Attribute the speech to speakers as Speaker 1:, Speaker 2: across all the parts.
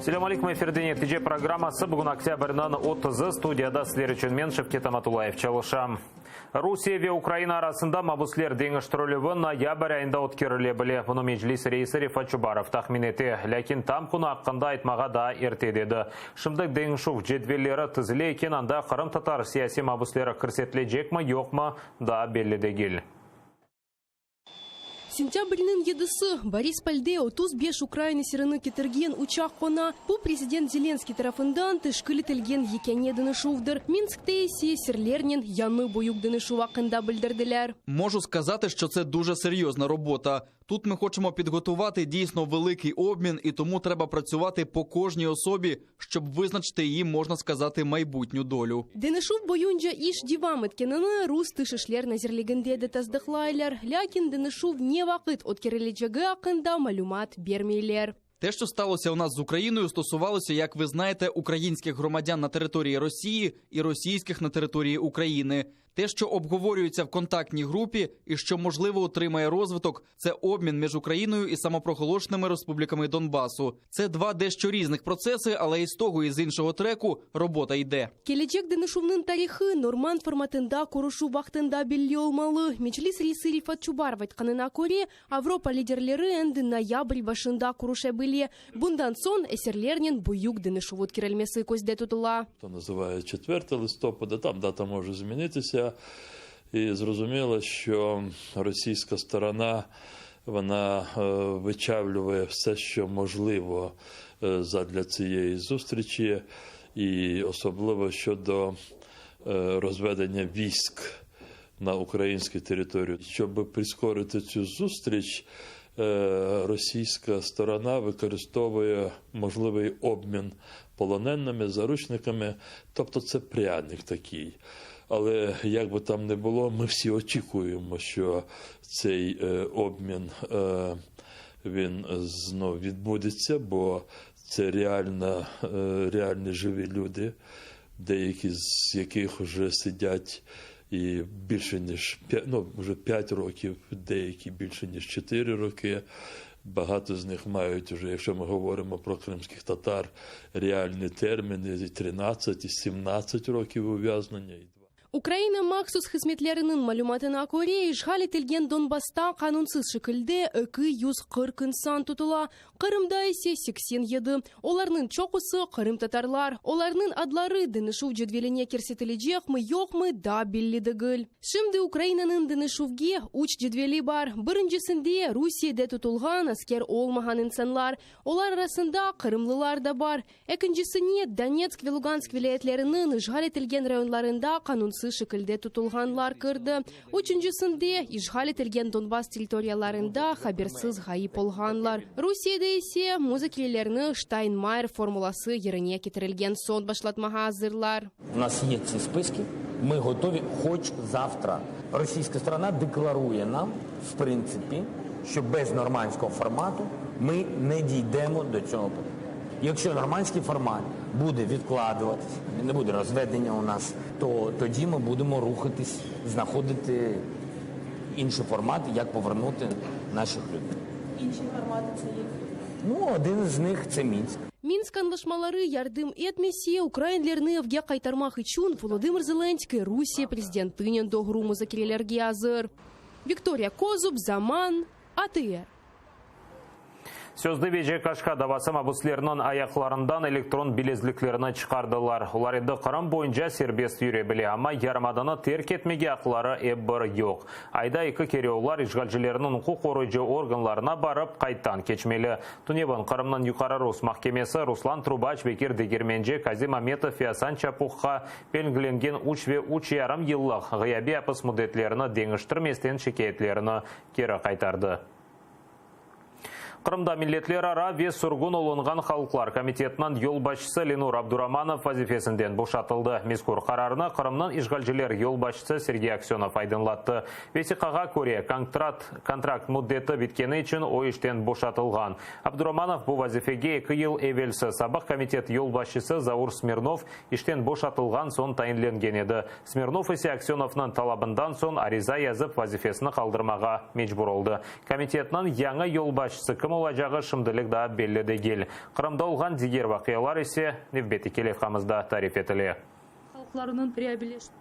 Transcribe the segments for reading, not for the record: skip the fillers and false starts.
Speaker 1: Селам алейкум, эфирден ертеже программасы бүгін октябрьнан 30 студияда сіздер үшін мен Шевкет Аматулаев чалышам. Русия ве Украина арасында мабуслер деңіш троллевы ноябрь айында өткеріле біле. Бұны меджлис рейсі Рифат Чубаров тахмин ете. Ләкин там күні аққында айтмаға да ерте деді. Шымдық деңішув жедвелері тізіле екен, анда Қырым татар сияси мабуслері кірсетле жекма, йоқма да белі дегел.
Speaker 2: Сентябрьнын едысы Борис Пальде 35 Украина сираны кетерген учақ қона. Бұл президент Зеленский тарафындан тышкілітілген екенедіні шувдыр. Мінскте есе сірлернен яны бойюкдіні шувақында білдірділер.
Speaker 3: Можу сказати, що це дуже серйозна робота. Тут ми хочемо підготувати дійсно великий обмін, і тому треба працювати по кожній особі, щоб визначити її, можна сказати, майбутню долю.
Speaker 2: Денешув боюнджа іш дивамыткенini рус тышышлер назерлегендеді таздықлайлар. Лякин Денешув не вақыт от кереледжегі ақында малюмат бермейлер.
Speaker 3: Те, що сталося у нас з Україною, стосувалося, як ви знаєте, українських громадян на території Росії і російських на території України. Те, що обговорюється в контактній групі і що, можливо, отримає розвиток, це обмін між Україною і самопроголошеними республіками Донбасу. Це два дещо різних процеси, але і з того, і з іншого треку робота йде.
Speaker 2: Келечек Денешувнын тарихы норман форматында корушу вақтында белли олмалы. Меджлис рейсы Рифат Чубаров айтқанына көре, Авропа лидерлері әнді ноябрь башында коруша біле. Бұндан сон әсерлернен буюк Денешув өткерілмесі көзде тұтыла.
Speaker 4: То називають 4 листопада, там дата може змінитися. І зрозуміло, що російська сторона, вона вичавлює все, що можливо задля цієї зустрічі, і особливо щодо розведення військ на українській території. Щоб прискорити цю зустріч, російська сторона використовує можливий обмін полоненими, заручниками, тобто це пряник такий. Але як би там не було, ми всі очікуємо, що цей обмін він знов відбудеться, бо це реальні живі люди, деякі з яких вже сидять і більше ніж 5 років, деякі більше ніж 4 роки. Багато з них мають вже, якщо ми говоримо про кримських татар, реальні терміни – 13 і 17 років ув'язнення.
Speaker 2: Украина махсус хизметлерінің малюматына көре, işgal етілген Донбаста қанунсыз шекілде 240 инсан тұтыла. Қырымда есе 87. Оларның чоқысы Қырым татарлар. Оларның адлары Денешув жедвеліне керсетілежек мы, йоқ мы, да белледігіл. Шымды Украинаның Денешувге уч жедвели бар. Біріншісінде Русияда тұтылған аскер олмаған инсанлар. Олар арасында Қырымлылар да бар. Екіншісіне Донецк ве Луганск вилаятлерінің işgal етілген районларында қанунсыз шекілде тұтылғанлар кірді. Üçüncüsінде işgal етілген Донбасс территорияларында хаберсіз ғайып олғанлар. Русияда есе музыкелеріні Штайнмайер формуласы еріне кетірілген сон башлатмаға азырлар.
Speaker 5: У нас є ці списки, ми готові хоч завтра. Російська сторона декларує нам, в принципі, що без нормандського формату ми не дійдемо до цього. Якщо нормандський формат буде відкладуватися, не буде розведення у нас, то тоді ми будемо рухатись, знаходити інші формати, як повернути наших людей.
Speaker 6: Інші формати це є?
Speaker 5: Один з них – це Мінськ.
Speaker 2: Минск анлашмалары ярдым этмесе Украинлерны авге кайтармах üçün Володимир Зеленский Русия президентынен доғыру музакирелерге азыр. Виктория Козуб, Заман, АТР.
Speaker 1: Сөзді веже қашқа давасы мабуслерінің аяқларындан электрон билезліклеріні чықардылар. Олар енді Қырым бойынша сербест юре біле, ама ярмаданы терк етмеге ақылары әбір йоқ. Айда 2 кере олар işgalcilерінің құқ оройжы органларына барып қайттан кечмелі. Туневан Қырымның юқары Рус махкемесі Руслан Трубач Бекер Дегерменже Казим Аметов Фиасан Чапуққа белгіленген уч ве уч ярым йыллық ғияби апыс мұдетлеріні деңіштірместен шекетлеріні кері қайтарды. Қырымда миллетлер ара вес сұрғын олынған халықлар комитетінің yolbaşçысы Ленур Абдураманов вазифесінден бошатылды. Мескур қарарына Қырымның işgalciler yolbaşçысы Сергей Аксенов айдынлатты. Весиқаға көре контракт мұддеті біткені үшін ой іштен бошатылған. Абдураманов бұл вазифеге 2 ел евелсі сабақ комитет yolbaşçысы Заур Смирнов іштен бошатылған сон тайынленген еді. Смирнов есе Аксеновның талабындан сон ариза язып вазифесіні қалдырмаға мечбур олды. Комитетінің яңы yolbaşçысы кім кім олажағы шымдылық да белі дегел. Қырымда олған дегер вақиялар есе невбеті келефқамызда тариф етілі.
Speaker 6: Халықларының приобилешті.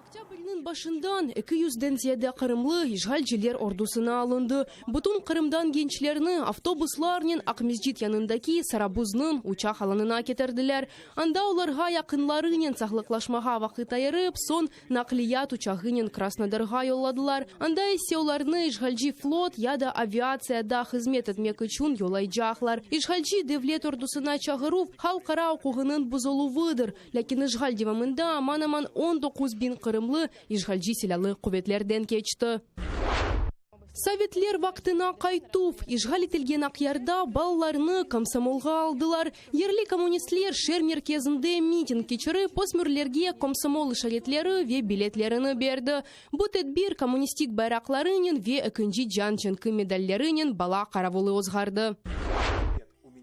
Speaker 2: Октябрьнын башындан 200-ден зияда Қырымлы ишгалчилер ордусына алынды. Бутун Қырымдан генчлерні автобусларнен Ақмезжит янындаки Сарабузнын учақ аланына кетерділер. Анда оларға яқынларынен сақлықлашмаға вақыт айырып, сон нақлият учағынен Краснодарға йолладылар. Анда есе оларны ишгалчи флот яда авиацияда хызмет етмек үшін йолайджақлар. Ишгалчи девлет ордусына чағырув халқара оқуғынын бұзолу выдыр. Ләкин ишгал девамында аман-аман 19 бин Қырымлы ишгалчи селялы куветлерден кечті. Советлер вақтына қайтув, ишгал етілген ақярда балаларны комсомолға алдылар. Ерлі коммунистлер шер мерkezінде митинг кечірі посмүрлерге комсомол ишаретлері ве билетлеріні берді. Бұ тедбир коммунистик байрақларынен ве үкінжі жанчынкы медаллерінен бала қаравулы озғарды.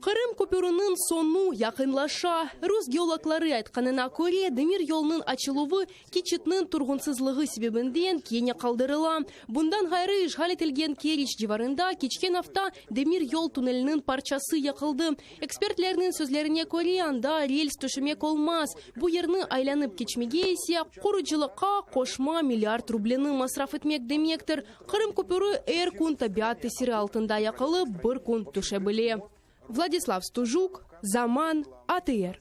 Speaker 2: Қырым көпірінің сону яқынлаша. Рус геологлары айтқанына көре, демир yolның açылуы кечетнің тұрғынсызлығы себебінден кене қалдырыла. Бұндан ғайры ишгал етілген Керич диварында кечкен авта демир yol туннелінің парчасы яқылды. Экспертлерінің сөзлеріне көре, анда рельс төшімек олмаз. Бұ ерні айланып кечмеге есе құруджылыққа қошма миллиард рублені масраф етмек демектір. Қырым көпірі әр күн табиат тесірі алтында яқылы бір күн төше біле. Владислав Стужук, Заман, АТР.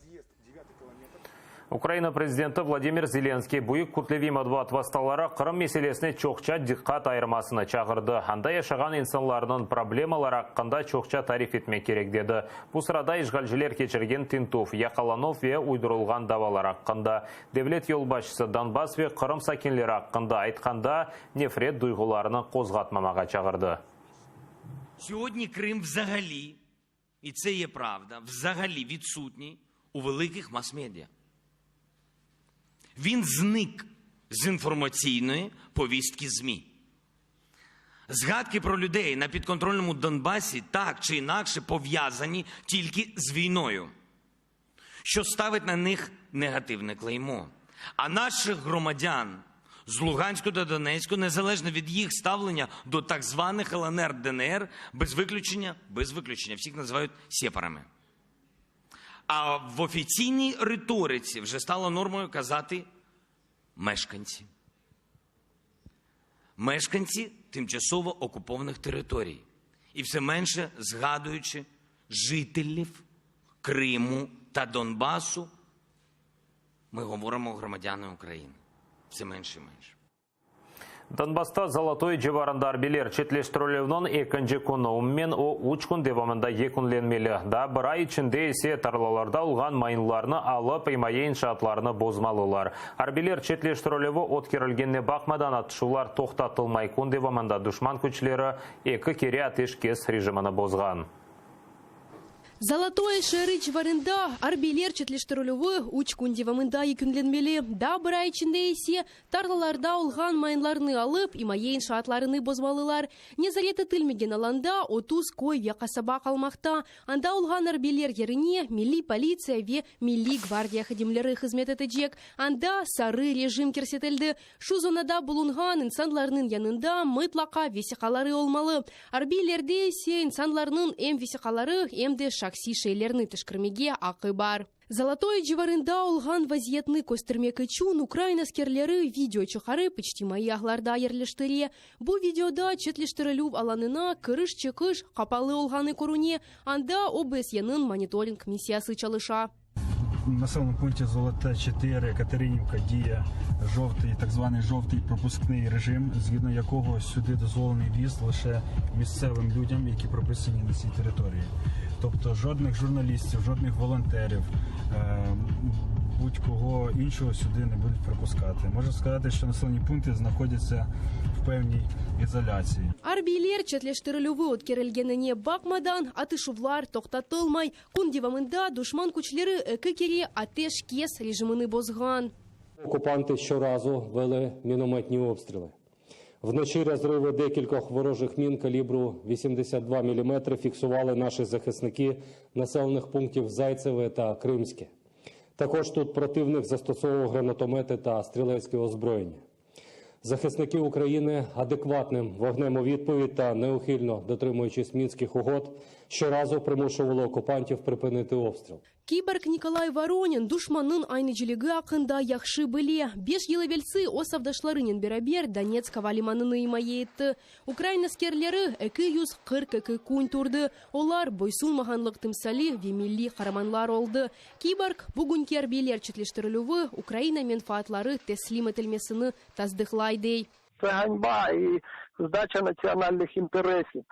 Speaker 1: Украина президенті Владимир Зеленский бұйық күтлеви мәдуат васталары Қырым меселесіне чоқча диққат айырмасына чағырды. Анда яшаған инсанларының проблемалар аққанда чоқча тариф етмек керек деді. Бұл сырада ишгалчилер кечірген Тинтов, Яқаланов ве уйдырылған давалар аққында. Девлет елбашысы Донбасс ве Қырым сакинлері аққында айтқанда нефрет дұйғыларының қозғатмамаға чағырды.
Speaker 7: Сьогодні Крим взагалі, і це є правда, взагалі відсутній у великих мас-медіа. Він зник з інформаційної повістки ЗМІ. Згадки про людей на підконтрольному Донбасі так чи інакше пов'язані тільки з війною, що ставить на них негативне клеймо. А наших громадян з Луганську та Донецьку, незалежно від їх ставлення до так званих ЛНР, ДНР, без виключення, всіх називають сепарами. А в офіційній риториці вже стало нормою казати мешканці. Мешканці тимчасово окупованих територій. І все менше згадуючи жителів Криму та Донбасу, ми говоримо громадяни України. Все менше і менше.
Speaker 1: Донбасста Золотой жеварында арбилер четлештірілеуінен екінші күні ұммен о ұчкүн девамында екінленмелі. Да бір ай ішінде есе тарлаларда ұлған майынларны алып имайын шатларны бозмалылар. Арбилер четлештірілеуі откерілгенне бақмадан атышулар тоқтатылмай күн девамында душман күчлері екі кере атеш кес режиміні бозған.
Speaker 2: Золотой шерыч варында арбилер четлештірілуі уч күндевамында екінленмелі. Да бір ай ішінде есе тарлаларда олған майынларны алып, имайын шатларыны бозмалылар. Незареті тілмеген аланда 30 кой ве қасаба қалмақта. Анда олған арбилер еріне милли полиция ве милли гвардия хадимлері хызмет етежек. Анда сары режим керсетілді. Шу зонада бұлынған инсанларының янында мытлақа весіқалары олмалы. Арбилерде есе инсанларының эм весіқалары эмде шакси шейлерні тышкірмеге ақы бар. Золотой жеварында олған вазиетны көстірмек үшін Украина скерлері видео чықары пычтимайы ағларда ерліштіре. Бұл видеода четлештірілу аланына кырыш-чықыш қапалы олғаны көруне, анда ОБС-ның мониторинг миссиясы чалыша.
Speaker 8: В населеному пункті Золоте 4, Катеринівка, діє так званий жовтий пропускний режим, згідно якого сюди дозволений в'їзд лише місцевим людям, які прописані на цій території. Тобто жодних журналістів, жодних волонтерів, будь-кого іншого сюди не будуть пропускати. Можу сказати, що населені пункти знаходяться в певній ізоляції.
Speaker 2: Арбилер четлештірілуі откерілгеніне бақмадан атышувлар тоқтатылмай. Күндевамында душман күчлері екі кере атеш кес режиміні бозған.
Speaker 9: Окупанти щоразу вели мінометні обстріли. Вночі розриви декількох ворожих мін калібру 82 мм фіксували наші захисники населених пунктів Зайцеве та Кримське. Також тут противник застосовував гранатомети та стрілецьке озброєння. Захисники України адекватним вогнем у відповідь та неухильно дотримуючись мінських угод, щоразу примушували окупантів припинити обстріл.
Speaker 2: Киборг Николай Воронин душманын айны жилігі ақында яқшы біле. 5 елі белсі осавдашларынен берабер Донецкого лиманыны имае етті. Украина скерлері 242 күн турды. Олар бойсулмағанлық тымсали вемилли қараманлар олды. Киборг бүгін кербелер четлештірілуі Украина менфаатлары теслим етілмесіні таздықлайдей.
Speaker 10: Це ганьба і здача національних інтересів.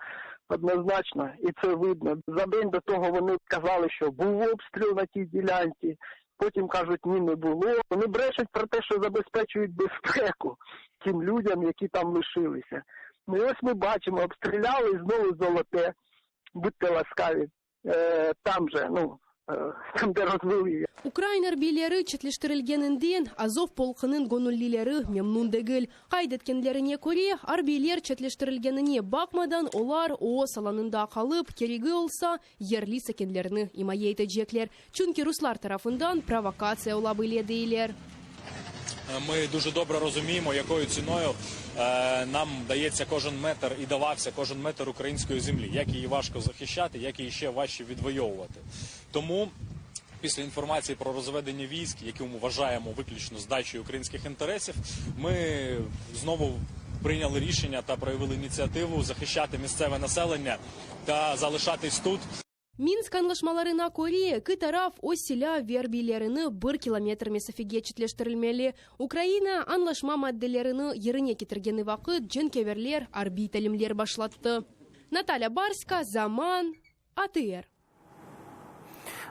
Speaker 10: Однозначно, і це видно. За день до того вони казали, що був обстріл на тій ділянці, потім кажуть, ні, не було. Вони брешуть про те, що забезпечують безпеку тим людям, які там лишилися. Ну і ось ми бачимо, обстріляли і знову Золоте, будьте ласкаві, там же, там де розвили.
Speaker 2: Украинар билері четлештірілгенінден Азов полқының гонуллилері мемнун дегіл. Қайдеткенлеріне көре, арбейлер четлештірілгеніне бақмадан олар о саланында қалып, керегі олса, ерлі сәкенлеріні имайейті жеклер. Чүнки руслар тарафындан провокация ола біле дейлер.
Speaker 11: Ми дуже добре розуміємо, якою ціною нам дається кожен метр і давався кожен метр української землі, як її важко захищати, як її ще важче відвоювати. Тому після інформації про розведення військ, яку ми вважаємо виключно здачею українських інтересів, ми знову прийняли рішення та проявили ініціативу захищати місцеве населення та залишатись тут.
Speaker 2: Минск анлашмаларына көре, кі тараф оселя вербилеріні 1 километр месафеге четлештірілмелі. Украина анлашма мадделеріні еріне кетіргені вақыт дженкеверлер арбиталімлер башлатты. Наталья Барська, Заман, АТР.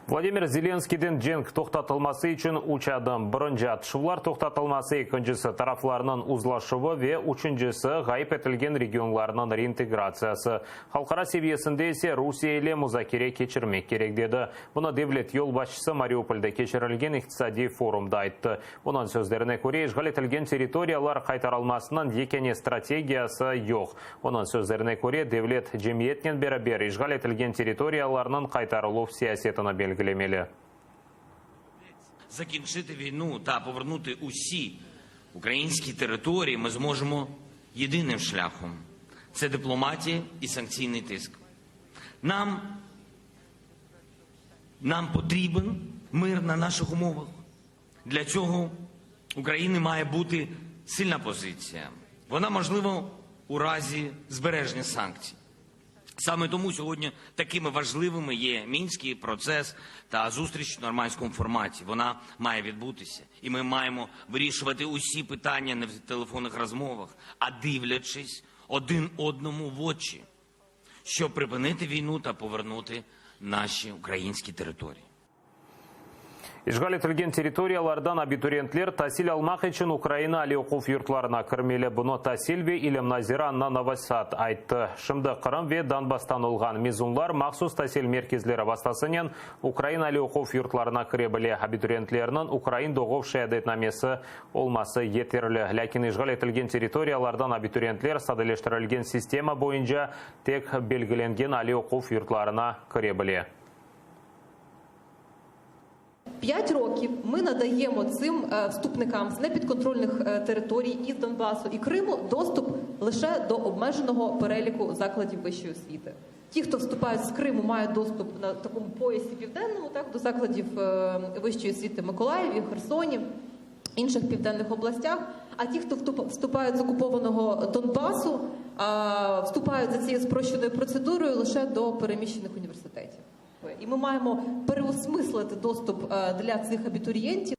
Speaker 1: Владимир Зеленскийден женг тоқтатылмасы үшін учадым. Бірінші атышулар тоқтатылмасы екіншісі тарафларынан узлашуы ве үшіншісі ғайып етілген регионларынан реинтеграциясы. Халқара севиесінде есе Русия ile музакире кечірмек керек деді. Бұны Devlet yol başçısı Mariupol'da кечірілген иқтисади форумда айтты. Оның сөздеріне көре, işgal етілген территориялар қайтарылмасынан екене стратегиясы жоқ. Оның сөздеріне көре, Devlet cemiyetнен берабер işgal етілген территорияларының қайтарылу саясетіні белгілемелі.
Speaker 7: Закінчити війну та повернути усі українські території ми зможемо єдиним шляхом. Це дипломатія і санкційний тиск. Нам потрібен мир на наших умовах. Для цього в України має бути сильна позиція. Вона можлива у разі збереження санкцій. Саме тому сьогодні такими важливими є Мінський процес та зустріч в нормандському форматі. Вона має відбутися. І ми маємо вирішувати усі питання не в телефонних розмовах, а дивлячись один одному в очі, щоб припинити війну та повернути наші українські території.
Speaker 1: İşgal etilgen territoriyalardan abiturientler tahsil almak için Ukraina Ali Okuv yurtlarına kirmeli. Bunu tahsil ve ilim naziri Anna Novosad aytты. Şimdi Kırım ve Donbas'tan olgan mezunlar maksus tahsil merkezleri vasıtasından Ukraina Ali Okuv yurtlarına kirebili. Abiturientlerinin Ukrayn doğuv şehadetnamesi olması yeterli. Lakin işgal etilgen territoriyalardan abiturientler sadeleştirilgen sistema boyunca tek belgilengen Ali Okuv yurtlarına kirebili.
Speaker 12: 5 років ми надаємо цим вступникам з непідконтрольних територій із Донбасу і Криму доступ лише до обмеженого переліку закладів вищої освіти. Ті, хто вступають з Криму, мають доступ на такому поясі південному, до закладів вищої освіти в Миколаєві, Херсоні, інших південних областях. А ті, хто вступають з окупованого Донбасу, вступають за цією спрощеною процедурою лише до переміщених університетів. І ми маємо переосмислити доступ для цих абітурієнтів.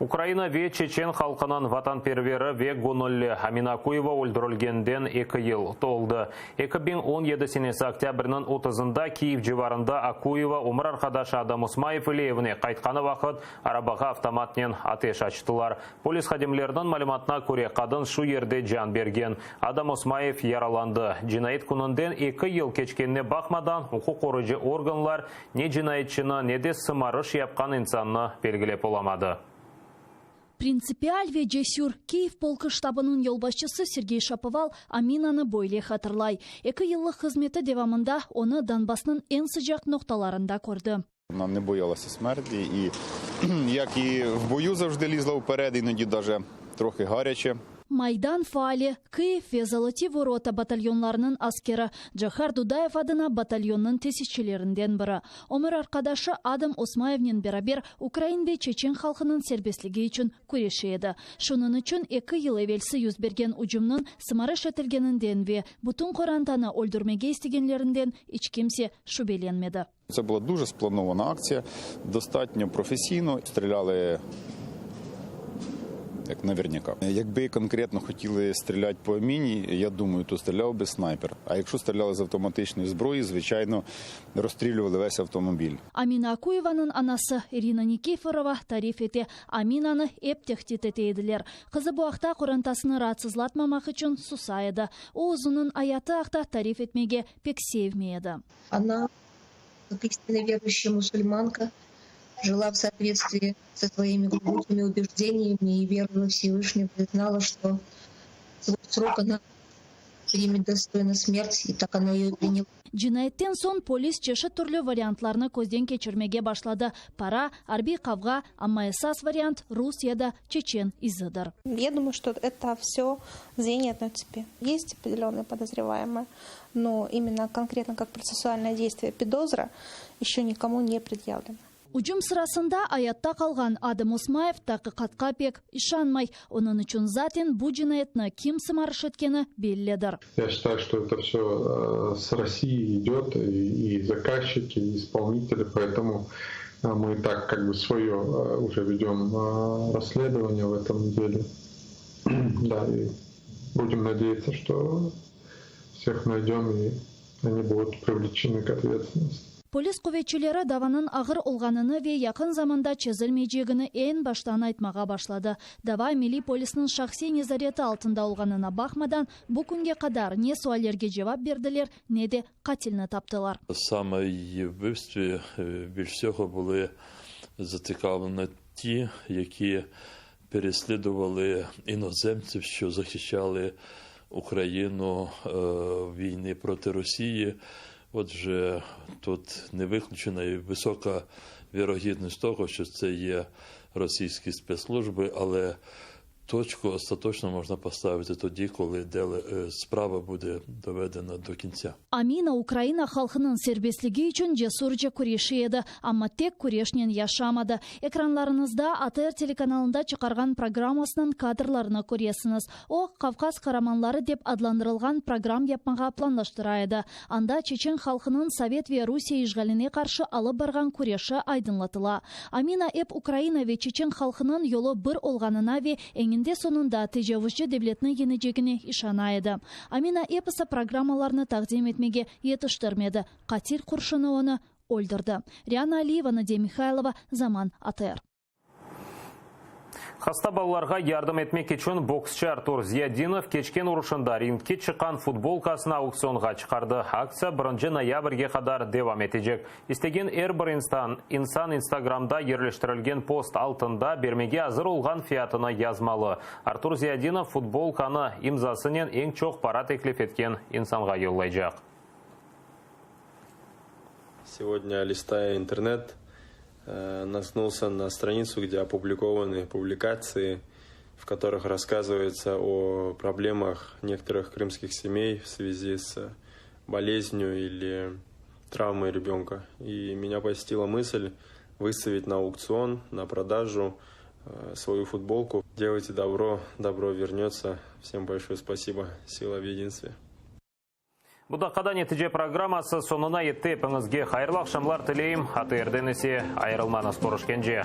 Speaker 1: Украина ve Чечен халқынан ватанпервері ve Гонолли Аминакуева өлдірілгенден 2 ел толды. 2017 октябрінің 30-ында Киев живарында Акуева умыр арқадашы Адам Усмаев илеевіне қайтқаны вақыт арабаға автоматнен атеш açtılar. Полис хадимлерінің малыматына көре қадын шу ерде жан берген. Адам Усмаев яраланды. Жинайет күнінден 2 ел кечкеніне бақмадан құқық қорыжы органлар не жинайетшіні, не де сымарыш япқан инсанны белгілеп оламады.
Speaker 13: Принципиаль ве жесюр Киев полкы штабының yolbaşçısı Сергей Шаповал Аминаны бойле хатырлай. 2 yıllık hizmeti devamında onu Donbas'ның en sıcak noktalarında gördü.
Speaker 14: Вона не боялася смерті і, як і в бою завжди лізла вперед, іноді навіть трохи гаряче.
Speaker 13: Майдан фали, Киев ve Золоти ворота батальонларының аскері Джахар Дудаев адына батальонның тесішчілерінден бірі. Өмір арқадашы Адам Осмаевнен берабер Украин ve Чечен халқының сербеслігі үшін көреші еді. Шунын үшін 2 ел евелсі yüz берген ұжымның сымарыш етілгенінден ve бұтын қорантаны өлдірмеге істегенлерінден ічкемсе шубеленмеді.
Speaker 14: Це була дуже спланована акція, достатньо професійно, стріляли як наверняка. Якби конкретно хотіли стріляти по міні, я думаю, то стріляв би снайпер. А якщо стріляли з автоматичної зброї, звичайно, розстрілювали весь автомобіль.
Speaker 13: Амина Акуеваның анасы Ирина Никифорова тариф ете Аминаны еп тектет етеділер. Қызы bu ақта қорантасыны ратсызлатмамақ үшін сусайды. О ұзының аяты ақта тариф етмеге пек sevmeyеді.
Speaker 15: Она, как истинно верующая мусульманка, жила в соответствии со своими глубокими убеждениями и верой во Всевышнего, знала, что свой срок она примет достойно смерти, и так она ее приняла.
Speaker 13: Cinayеттен соң полис чеші түрлі вариантларны көзден кечірмеге башлады. Пара, арби қавға, амма эсас вариант Русияда чечен изыдыр.
Speaker 16: Я думаю, что это все звенья одной цепи. Есть определенные подозреваемые, но именно конкретно как процессуальное действие подозра еще никому не предъявлено.
Speaker 13: Уджум сырасында аятта қалған Адам Осмаев тақиқатқа пек ишанмай, onun үшін затен bu cinayetni kim сымарыш еткені белледір.
Speaker 17: Я считаю, что это все с России идет, и заказчики, и исполнители, поэтому мы так как бы свое уже ведем расследование в этом деле. Да, и будем надеяться, что всех найдем, и они будут привлечены к ответственности.
Speaker 13: Полис көветчілері даванын ағыр олғаныны ве яқын заманда чезілмейжегіні ең баштан айтмаға башлады. Дава мили полисінің шақси незареті алтында олғанына бақмадан, бұл күнге қадар не суалерге жауап берділер, не де қатілні таптылар.
Speaker 4: Саме її вбивстві більш всього були зацікавлені ті, які переслідували іноземців, що захищали Україну в війні проти Росії. Отже, тут не виключена і висока вірогідність того, що це є російські спецслужби, але точку остаточно можна поставити тоді, коли справа буде доведена до кінця.
Speaker 13: Амина Украина халқының сербеслігі үшін жесуржа күреші еді, амма тек күрешнен яшамады. Экранларыңызда АТР телеканалында чықарған программасының кадрларына көресіңіз. О, Кавказ қараманлары деп адландырылған программ yapmaға планлаштырайды. Анда Чечен халқының Совет ве Русия ишгаліне қаршы алып барған күреші айдынлатыла. Амина эп Украина ве Чечен халқының yolu бір олғанына ве Eninde sonunda tecavüzcü devletine yenecegine işanaydı. Amina episi programmalarını takdim etmege yetiştirmedi. Katil kurşunu onu öldürdü. Riana Aliyeva, Nadia Mikhailova, Zaman ATR.
Speaker 1: Hasta ballarga yardım etmek için boksçı Artur Ziyadinov kechken uruşunda ringke çıkan futbolkasını auksionga çıkardı. Aksiya 1 noyabrga kadar devam edecek. İstegen her bir insan Instagram'da yerleştirilgen post altında bermege hazır olgan fiyatını yazmalı. Artur Ziyadinov futbolkаны imzasının en çok para teklif etken insanga yollayacak.
Speaker 18: Сегодня, листая интернет, наткнулся на страницу, где опубликованы публикации, в которых рассказывается о проблемах некоторых крымских семей в связи с болезнью или травмой ребенка. И меня посетила мысль выставить на аукцион, на продажу свою футболку. Делайте добро, добро вернется. Всем большое спасибо. Сила в единстве.
Speaker 1: Будақада нетиже программасы сонына етті епіңізге қайырлы ақшамлар тілейім. ATR-ден есе айырылмаңыз көрішкенже.